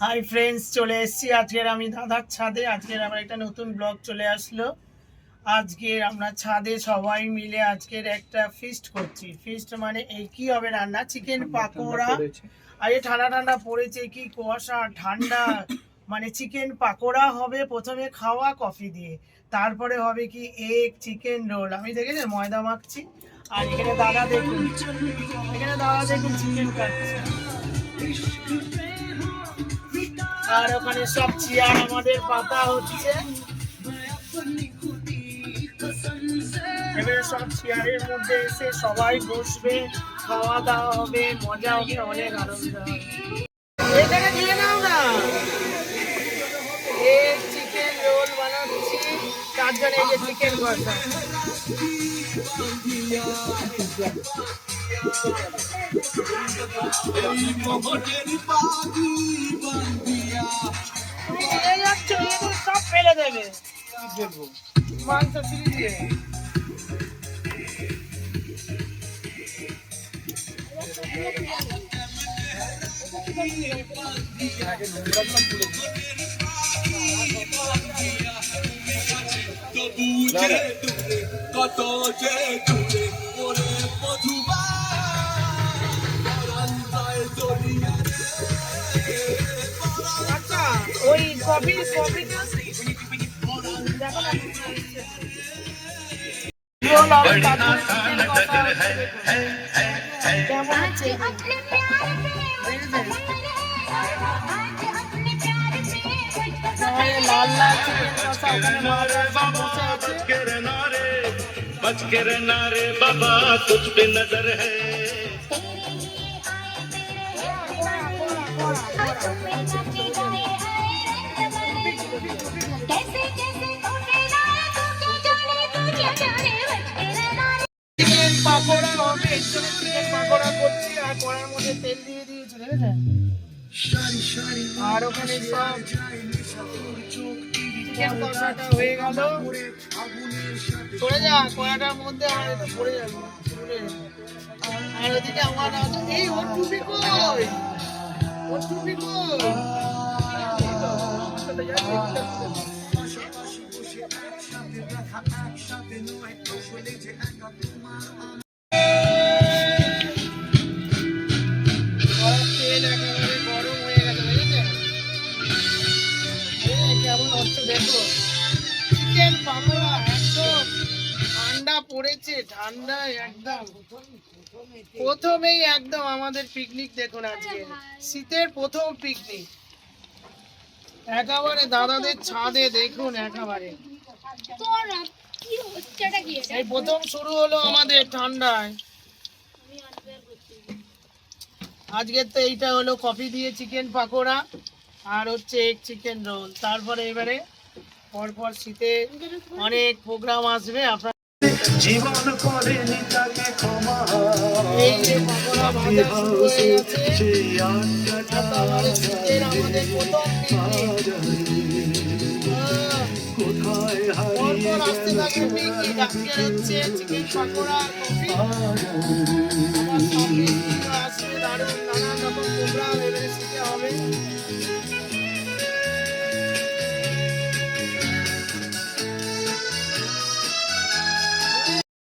Hi friends, চলে এসেছি আজকের আমি দাদার ছাদে। আজকের আমার একটা নতুন ব্লগ চলে আসলো। আজকের আমরা ছাদে সবাই মিলে আজকের একটা ফিস্ট করছি। ফিস্ট মানে এই কি হবে রান্না, চিকেন পাকোড়া। আর এই ঠান্ডা ঠান্ডা পড়েছে, কি কুয়াশা ঠান্ডা, মানে চিকেন পাকোড়া হবে প্রথমে খাওয়া কফি দিয়ে, তারপরে হবে কি এগ চিকেন রোল। আমি দেখেছি ময়দা মাখছি, আর এখানে দাদা দেখুন, চিকেন কাটছে। আর ওখানে সব চেয়ার আমাদের পাতা হচ্ছে, এবারে সব চেয়ারের মধ্যে এসে সবাই বসবে, খাওয়া দাওয়া হবে, মজা হবে, অনেক আনন্দ হবে। এটাকে দিয়ে নাও না, এই চিকেন রোল বানাচ্ছি, তার জন্য এই যে চিকেন কষা। সব ফেলে দেবে মাংস দিয়ে। কত যে দূরে ওরে মধুবা ওই কফি লাল লাল চিকেন কষা, बच के रहना रे बाबा कुछ भी नजर है। চিকেন পাকোড়া হবে, চিকেন পাকোড়া করছি আর কড়ার মধ্যে তেল দিয়ে দিয়েছি, দেখেছেন? আর ওখানে সব চিকেন কষাটা হয়ে গেল। পড়ে যা কড়াটার মধ্যে, আমার একটু পড়ে যাবে। আর ওদিকে আমার এই ওর টুপি কই, ওর টুপি কই। তেল একেবারে গরম হয়ে গেছে, বুঝেছেন? কেমন হচ্ছে দেখো, চিকেন পাকোড়া একদম ঠান্ডা পড়েছে, ঠান্ডা একদম। প্রথমেই একদম আমাদের পিকনিক দেখুন, আজকে শীতের প্রথম পিকনিক একেবারে দাদাদের ছাদে। দেখুন একেবারে এই প্রথম শুরু হলো আমাদের ঠান্ডায়। আজকের তো এইটা হলো কফি দিয়ে চিকেন পাকোড়া আর হচ্ছে এক চিকেন রোল। তারপরে এবারে পরপর শীতে অনেক প্রোগ্রাম আসবে। আপনার জীবন করে নিতাকে ক্ষমা, এই যে পাকোড়া ভাজা শুরু হয়ে গেছে, আমাদের প্রথম পরপর আসতে থাকে পিকনিক। আজকে হচ্ছে চিকেন পাকোড়া কফি, আমার সামনে আসবে দারুণ নানান রকম প্রোগ্রাম এবারে শীতে হবে।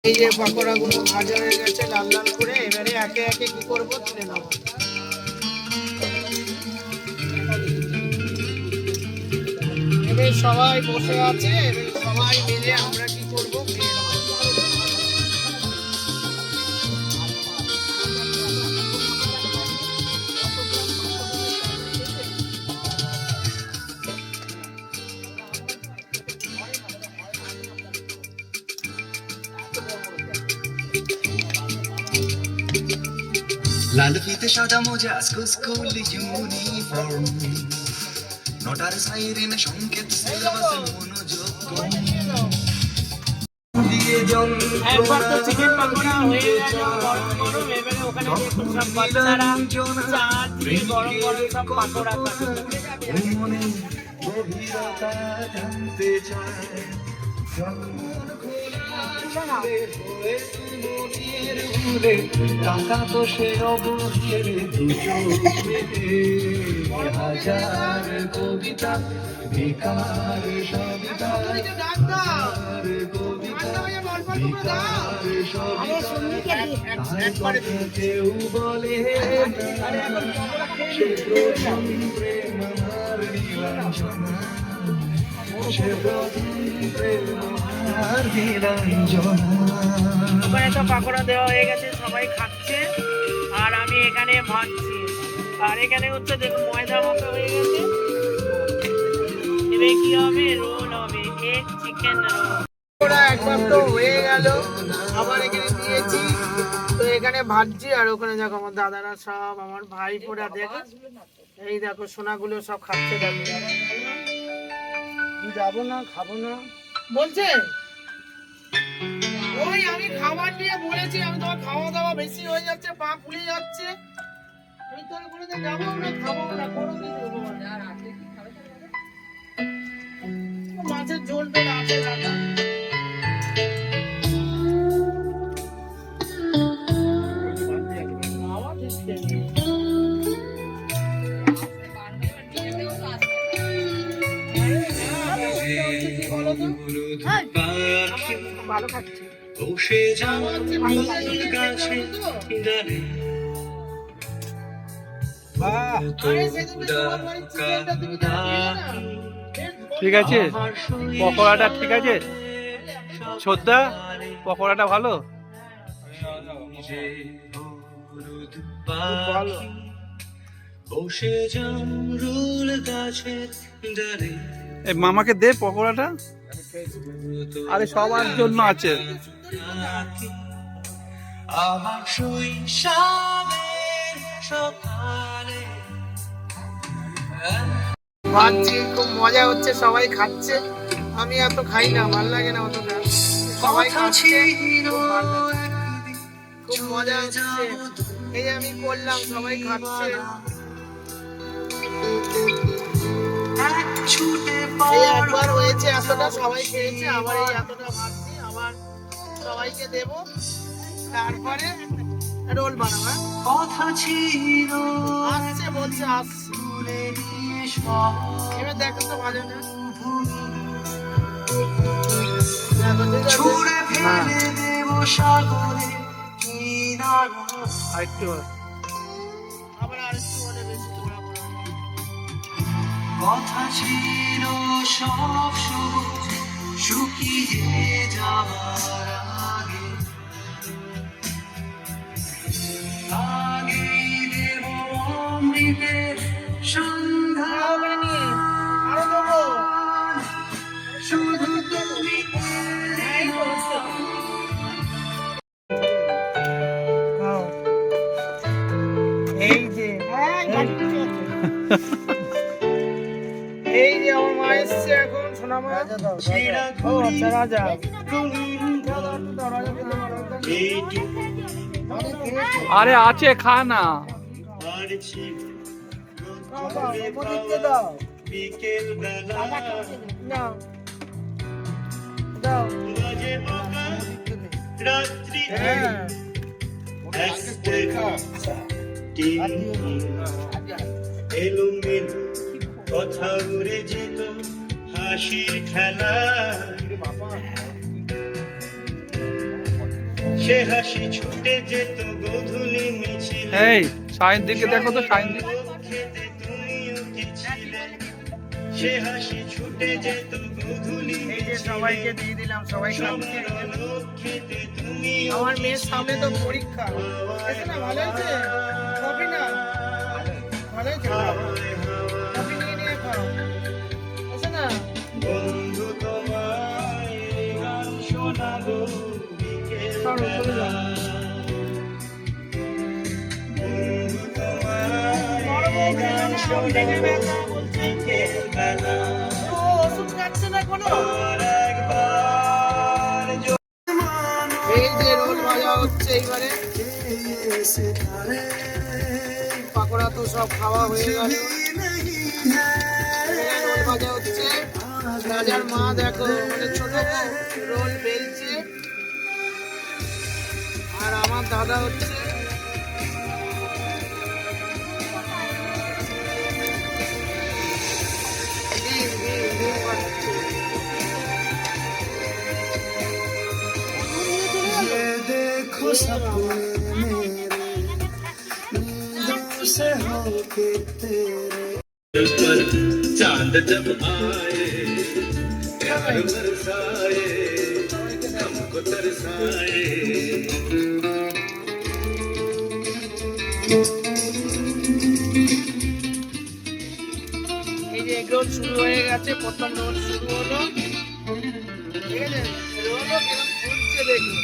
এই যে পাকোড়া গুলো ভাজা হয়ে গেছে লাল লাল করে, এবারে একে একে কি করবো তুলে নেবো। এবার সবাই বসে আছে, এবার সবাই মিলে আমরা কি করবো খেয়ে নেবো। লাল ফিতে সাদা মোজা স্কুল ইউনিফর্ম, নটার সাইরেন সংকেত সিলেবাসে মনোযোগ কম। একবার তো চিকেন পাকোড়া হয়ে গেল গরম গরম, এবারে ওখানে দেখুন সব বাচ্চারা চা দিয়ে গরম গরম সব পাকোড়া খাচ্ছে। মনে গভীরতা জানতে চায়, টাকা তো সে অবশ্যই দুটো হাজার কবিতা বেকার সবিতা হাজার কবিতা বেকার সবিতা কেউ বলে সে প্রথম প্রেম আমার নীলাঞ্জনা সে প্রথম প্রেম আমার নীলাঞ্জনা। ওখানে তো পাকোড়া দেওয়া হয়ে গেছে, সবাই খাচ্ছে আর আমি এখানে ভাজছি। আর এখানে হচ্ছে দেখুন ময়দা মাখা হয়ে গেছে, এবার কি হবে, রোল হবে, এগ চিকেন রোল। ওরা একবার তো হয়ে গেল, আবার এখানে দিয়েছি, তো এখানে ভাজছি। আর ওখানে দেখো আমার দাদারা সব, আমার ভাই পোড়া দেখো, এই দেখো সোনাগুলো সব খাচ্ছে। দেখো যাবো না, খাবো না বলছে। ওই আমি খাবার নিয়ে বলেছি, আমি তোমার খাওয়া দাওয়া বেশি হয়ে যাচ্ছে, পা ফুলে যাচ্ছে, আমি তোর বলেছি যাবো না, খাবো না, কোনো কিছু দেবো না। মাছের ঝোল তো আছে দাদা। ভালো খাচ্ছি। বসে যাওয়া গাছে ডালে ঠিক আছে, পকোড়াটা ঠিক আছে, শ্রদ্ধা পকোড়াটা ভালো। বসে জামরুল গাছের ডালে এই মামাকে দে পকোড়াটা, আরে সবার জন্য আছে। আমার শৈশবের সকালে ভাবছি খুব মজা হচ্ছে, সবাই খাচ্ছে, আমি এত খাই না, ভাল লাগে না অতটা, সবাই খাচ্ছে, খুব মজা হচ্ছে। এই আমি করলাম, সবাই খাচ্ছে, এই একবার হয়েছে এতটা, সবাই খেয়েছে, আবার এই এতটা ভাবছি, আবার সবাইকে দেবো, তারপরে রোল বানাবো। কথা ছিল আসছে বলছে আসছে, এবার দেখো তো ভালো না, ছুড়ে ফেলে দেব সাগরে কিনারা। আরেকটু আবার আরেকটু হলে বেশি ধরা পড়ে। কথা ছিল সব সবুজ শুকিয়ে যাবার আগে আগেই দেব অমৃতের সন্ধ্যা। ওখানে নিয়ে আরো দেবো, শুধু তুমি এই যে এই যে আমার মা এসছে এখন, সোনা মা। ও আচ্ছা রাজা, আরে আছে, খা না। বিকেল বেলা দাও দাও, রাত্রি হ্যাঁ এলোমেলো কথা উড়ে যেত হাসির খেলা সে হাসি ছুটে যেত গধূলি মিছিল। এই সাইন দিকে দেখো তো, সাইন দিকে। খেতে তুমিও কি ছিলে সে হাসি ছুটে যেত গধূলি এই যে সবাইকে দিয়ে দিলাম, সবাই খাচ্ছে। খেতে তুমি আমার মেয়ের সামনে তো পরীক্ষা, এসে না ভালো হয়েছে, কফি না ভালো হয়েছে, কফি নিয়ে নিয়ে খাও, এসে না। বন্ধু তোমায় গান শোনাবো বিকেল চলো চলে যাও, বন্ধু তোমায় বড় বউ খেলো না, ওর পেটে ব্যথা বলছে। বিকেল বেলা ও ওষুধ খাচ্ছে না কোনো। আর একবার এই যে রোল ভাজা হচ্ছে এইবারে, পাকোড়া তো সব খাওয়া হয়ে গেল, রোল ভাজা হচ্ছে। রাজার মা দেখো, মানে ছোট বউ রোল বেলছে, আর আমার দাদা হচ্ছে पर चांद जब आए प्यार बरसाए हमको तरसाए এই যে এগরোল শুরু হয়ে গেছে, প্রথম রোল শুরু হলো, ঠিক আছে? রোলও কিরকম ফুলছে দেখুন।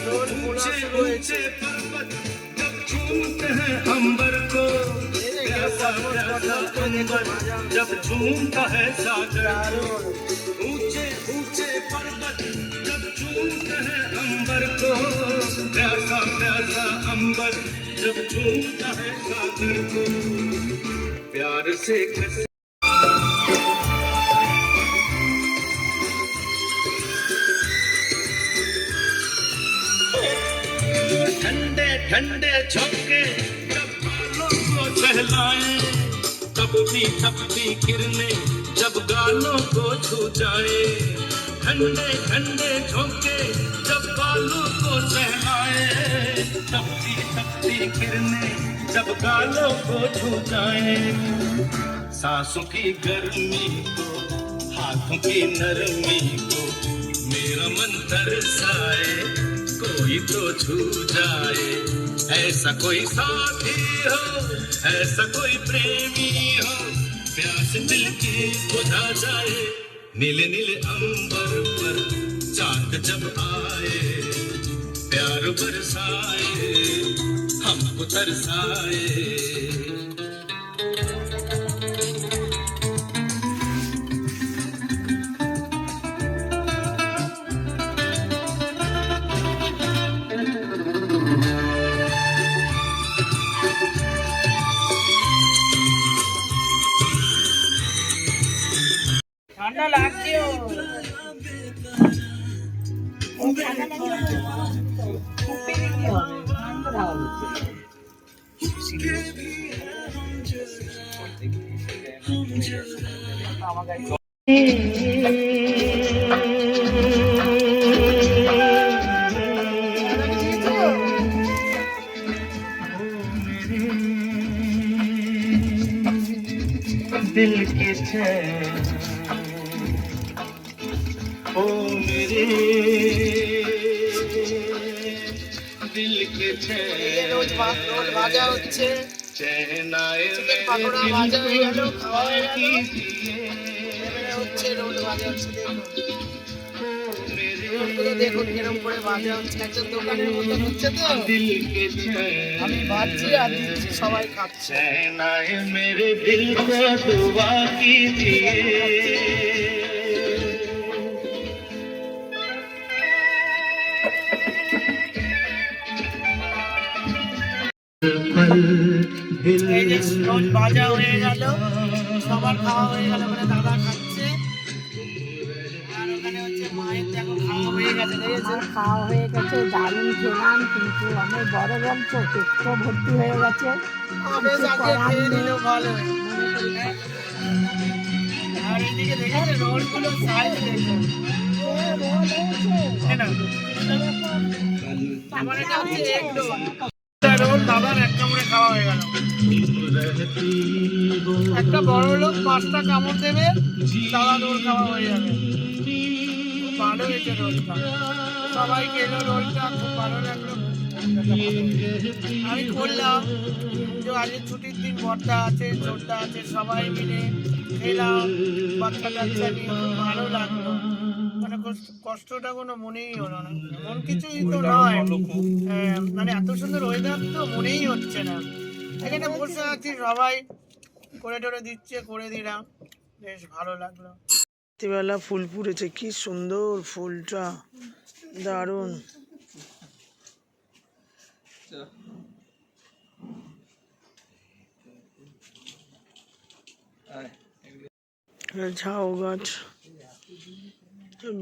রোল ফোলা শুরু হয়েছে। पर्वत जब झूमते हैं अंबर को प्यासा प्यासा अंबर जब झूमता है सागर ऊंचे ऊंचे पर्वत जब झूमते हैं अंबर को प्यासा प्यासा अंबर जब झूमता है सागर को प्यार से कैसे ठंडे ठंडे झोंके जब बालों को सहलाए तपती किरणें जब गालों को छू जाए ठंडे ठंडे झोंके जब बालों को सहलाए तपती किरणें जब गालों को छू जाए सांसों की गर्मी को हाथों की नरमी को मेरा मन तरसाए कोई तो छू जाए ऐसा कोई साथी हो ऐसा कोई प्रेमी हो प्यास दिल की बुझा जाए नीले नीले अंबर पर चांद जब आए प्यार बरसाए हमको तरसाए ঠান্ডা লাগছে ও। दिल के चैन ओ मेरे दिल के রোল ভাজা হচ্ছে, चैन आए চিকেন পাকোড়া ভাজা হয়ে গেল, খাওয়া হয়ে গেল, कीजिए এবারে হচ্ছে রোল ভাজা হচ্ছে। দেখুন मेरे রোলগুলো দেখুন কিরকম করে ভাজা হচ্ছে, একদম দোকানের মতো হচ্ছে তো। दिल के चैन আমি ভাজছি আর দিচ্ছি, সবাই খাচ্ছে। चैन आए मेरे दिल को दुआ कीजिए এই যে রোল ভাজা হয়ে গেল, সবার খাওয়া হয়ে গেল, মানে দাদা খাচ্ছে আর ওখানে হচ্ছে মায়ের দেখো খাওয়া হয়ে গেছে, দেখেছো? আমার খাওয়া হয়ে গেছে, দারুণ খেলাম, কিন্তু অনেক বড় গল্প, পেটও ভর্তি হয়ে গেছে। বেশ আজকে খেয়ে নিলেও ভালো হয়। আর এইদিকে দেখেছে রোলগুলো সাইজ দেখুন, তাই না? আমার এটা হচ্ছে এক রোল, রোল দাদার এক কামড়ে খাওয়া হয়ে গেল। একটা বড় লোক 5টা কামড় দেবে, দাদা রোল খাওয়া হয়ে যাবে। খুব ভালো হয়েছে রোলটা, সবাই খেলো রোলটা, খুব ভালো লাগলো। আমি করলাম যে আজকে ছুটির দিন, বর্দা আছে, ছোটটা আছে, সবাই মিলে খেলাম, বাচ্চা কাচ্চা নিয়ে খুব ভালো লাগলো। মানে কষ্টটা কোনো মনেই হলো না, এমন কিছুই তো নয়, মানে এত সুন্দর ওয়েদার তো মনেই হচ্ছে না। এখানে বসে আছি, সবাই করে টোরে দিচ্ছে, করে দিলাম, বেশ ভালো লাগলো। রাত্রিবেলা ফুল ফুটেছে, কি সুন্দর ফুলটা, দারুণ। ঝাউ গাছ,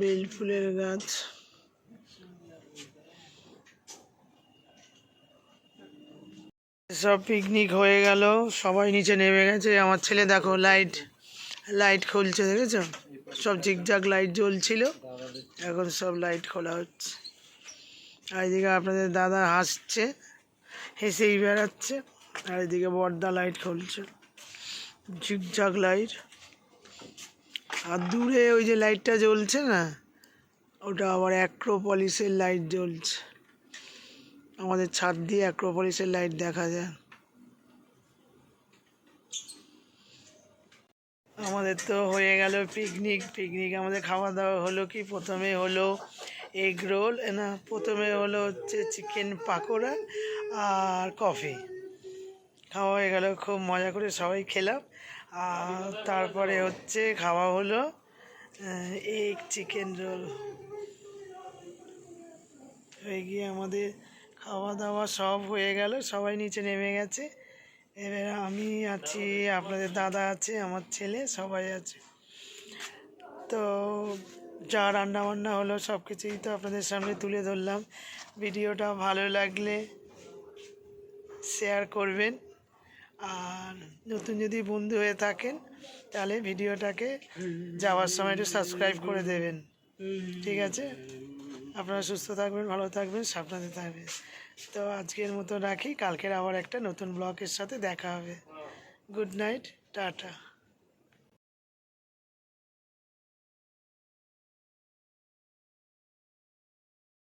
বেল ফুলের গাছ, সব পিকনিক হয়ে গেল, সবাই নিচে নেমে গেছে। আমার ছেলে দেখো লাইট লাইট খুলছে, দেখেছো? সব জিগজাগ লাইট জ্বলছিল, এখন সব লাইট খোলা হচ্ছে। আর এদিকে আপনাদের দাদা হাসছে, হেসেই বেড়াচ্ছে, আর এদিকে বড়দা লাইট খুলছে, জিগজাগ লাইট। আর দূরে ওই যে লাইটটা জ্বলছে না, ওটা আবার অ্যাক্রোপলিসের লাইট জ্বলছে। আমাদের ছাদ দিয়ে অ্যাক্রোপলিসের লাইট দেখা যায়। আমাদের তো হয়ে গেল পিকনিক। আমাদের খাওয়া দাওয়া হলো কি, প্রথমে হলো এগ রোল, না প্রথমে হলো হচ্ছে চিকেন পাকোড়া আর কফি। খাওয়া হয়ে গেল, খুব মজা করে সবাই খেলাম। আর তারপরে হচ্ছে খাওয়া হলো এগ চিকেন রোল। হয়ে গিয়ে আমাদের খাওয়া দাওয়া সব হয়ে গেল, সবাই নিচে নেমে গেছে। এবার আমি আছি, আপনাদের দাদা আছে, আমার ছেলে, সবাই আছে। তো যা রান্না বান্না হলো সব কিছুই তো আপনাদের সামনে তুলে ধরলাম। ভিডিওটা ভালো লাগলে শেয়ার করবেন, আর নতুন যদি বন্ধু হয়ে থাকেন তাহলে ভিডিওটাকে যাওয়ার সময় একটু সাবস্ক্রাইব করে দেবেন। ঠিক আছে? আপনারা সুস্থ থাকবেন, ভালো থাকবেন, সাবধানে থাকবেন। তো আজকের মতো রাখি, কালকের আবার একটা নতুন ব্লগের সাথে দেখা হবে। Good night, tata.